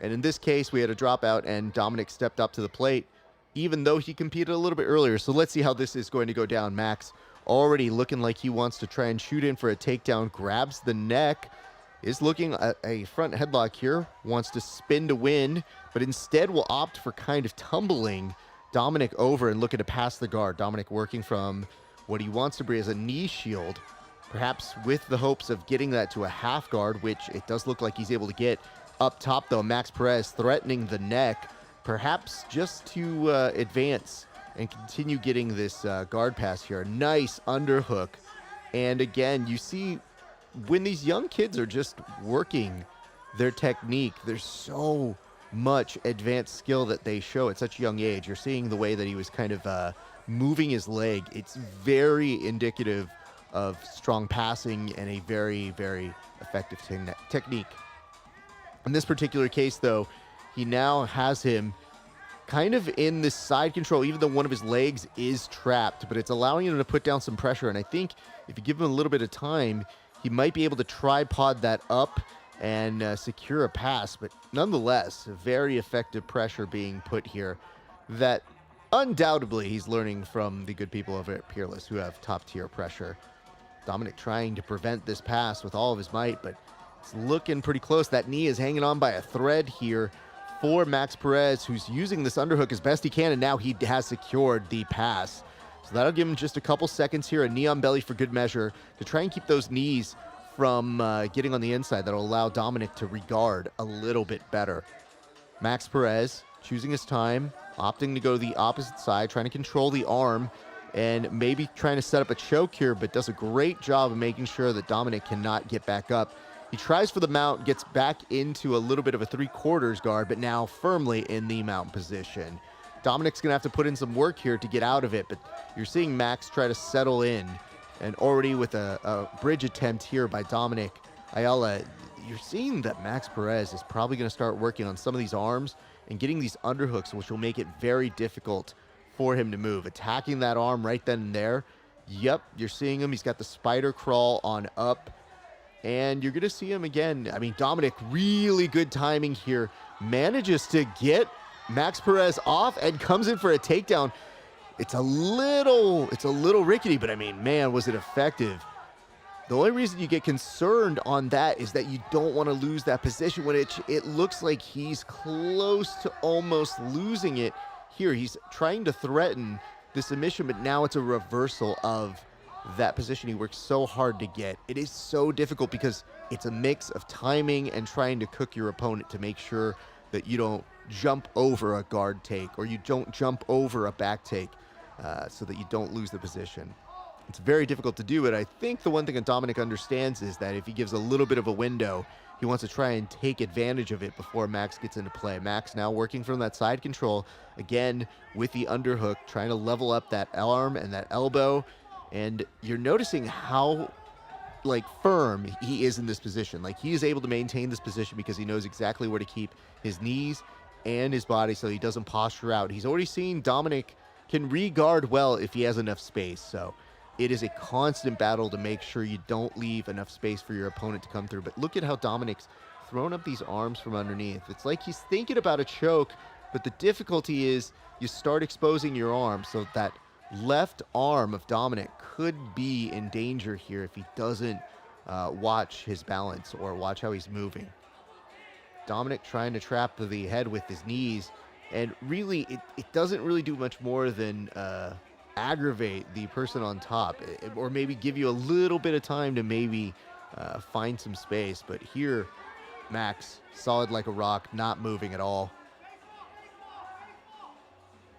And in this case, we had a dropout, and Dominic stepped up to the plate, even though he competed a little bit earlier. So let's see how this is going to go down. Max already looking like he wants to try and shoot in for a takedown, grabs the neck, is looking at a front headlock here, wants to spin to win, but instead will opt for kind of tumbling Dominic over and looking to pass the guard. Dominic working from what he wants to bring as a knee shield, perhaps with the hopes of getting that to a half guard, which it does look like he's able to get. Up top, though, Max Perez threatening the neck, perhaps just to advance and continue getting this guard pass here. A nice underhook. And again, you see when these young kids are just working their technique, there's so much advanced skill that they show at such a young age. You're seeing the way that he was kind of moving his leg. It's very indicative of strong passing and a very, very effective technique. In this particular case, though, he now has him kind of in this side control, even though one of his legs is trapped, but it's allowing him to put down some pressure. And I think if you give him a little bit of time, he might be able to tripod that up and secure a pass. But nonetheless, very effective pressure being put here that undoubtedly he's learning from the good people over at Peerless, who have top-tier pressure. Dominic trying to prevent this pass with all of his might, but it's looking pretty close. That knee is hanging on by a thread here for Max Perez, who's using this underhook as best he can, and now he has secured the pass. So that'll give him just a couple seconds here, a knee on belly for good measure, to try and keep those knees from getting on the inside. That'll allow Dominic to regard a little bit better. Max Perez choosing his time, opting to go to the opposite side, trying to control the arm, and maybe trying to set up a choke here, but does a great job of making sure that Dominic cannot get back up. He tries for the mount, gets back into a little bit of a 3/4 guard, but now firmly in the mount position. Dominic's going to have to put in some work here to get out of it, but you're seeing Max try to settle in, and already with a bridge attempt here by Dominic. Ayala, you're seeing that Max Perez is probably going to start working on some of these arms and getting these underhooks, which will make it very difficult for him to move. Attacking that arm right then and there. Yep, you're seeing him. He's got the spider crawl on up. And you're going to see him again. I mean, Dominic, really good timing here. Manages to get Max Perez off and comes in for a takedown. It's a little rickety, but I mean, man, was it effective. The only reason you get concerned on that is that you don't want to lose that position when it looks like he's close to almost losing it. Here, he's trying to threaten the submission, but now it's a reversal of that position he worked so hard to get. It is so difficult because it's a mix of timing and trying to cook your opponent to make sure that you don't jump over a guard take or you don't jump over a back take so that you don't lose the position. It's very difficult to do, but I think the one thing that Dominic understands is that if he gives a little bit of a window, he wants to try and take advantage of it before Max gets into play. Max now working from that side control, again with the underhook, trying to level up that arm and that elbow. And you're noticing how firm he is in this position. Like, he is able to maintain this position because he knows exactly where to keep his knees and his body so he doesn't posture out. He's already seen Dominic can re-guard well if he has enough space. So it is a constant battle to make sure you don't leave enough space for your opponent to come through. But look at how Dominic's thrown up these arms from underneath. It's like he's thinking about a choke, but the difficulty is you start exposing your arm, so that left arm of Dominic could be in danger here if he doesn't watch his balance or watch how he's moving. Dominic trying to trap the head with his knees, and really it doesn't really do much more than aggravate the person on top, or maybe give you a little bit of time to maybe find some space. But here, Max, solid like a rock, not moving at all.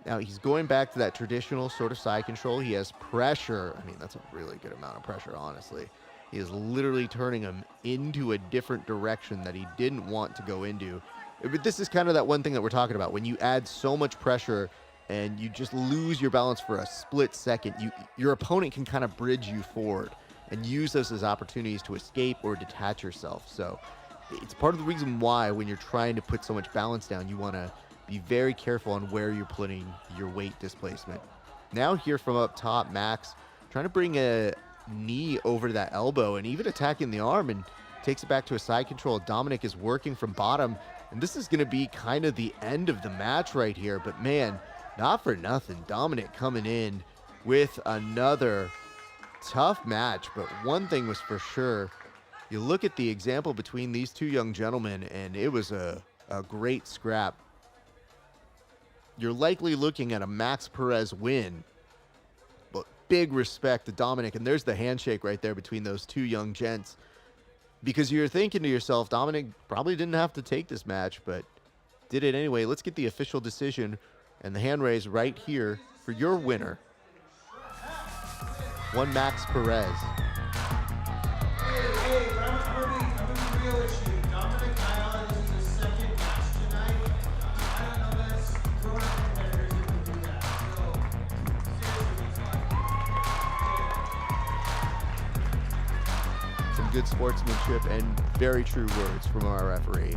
Now he's going back to that traditional sort of side control. He has pressure. I mean, that's a really good amount of pressure, honestly. He is literally turning him into a different direction that he didn't want to go into. But this is kind of that one thing that we're talking about. When you add so much pressure and you just lose your balance for a split second, your opponent can kind of bridge you forward and use those as opportunities to escape or detach yourself. So it's part of the reason why when you're trying to put so much balance down, you want to be very careful on where you're putting your weight displacement. Now here from up top, Max trying to bring a knee over that elbow and even attacking the arm, and takes it back to a side control. Dominic is working from bottom, And this is going to be kind of the end of the match right here. But man, not for nothing, Dominic coming in with another tough match. But one thing was for sure, you look at the example between these two young gentlemen, and it was a great scrap. You're likely looking at a Max Perez win, but big respect to Dominic. And there's the handshake right there between those two young gents, because you're thinking to yourself, Dominic probably didn't have to take this match, but did it anyway. Let's get the official decision and the hand raise right here for your winner, one Max Perez. Hey, I'm gonna be real with you. Dominic Ayala, this is his second match tonight. I don't know this. Grown-up competitors who can do that. So, seriously, Some good sportsmanship and very true words from our referee.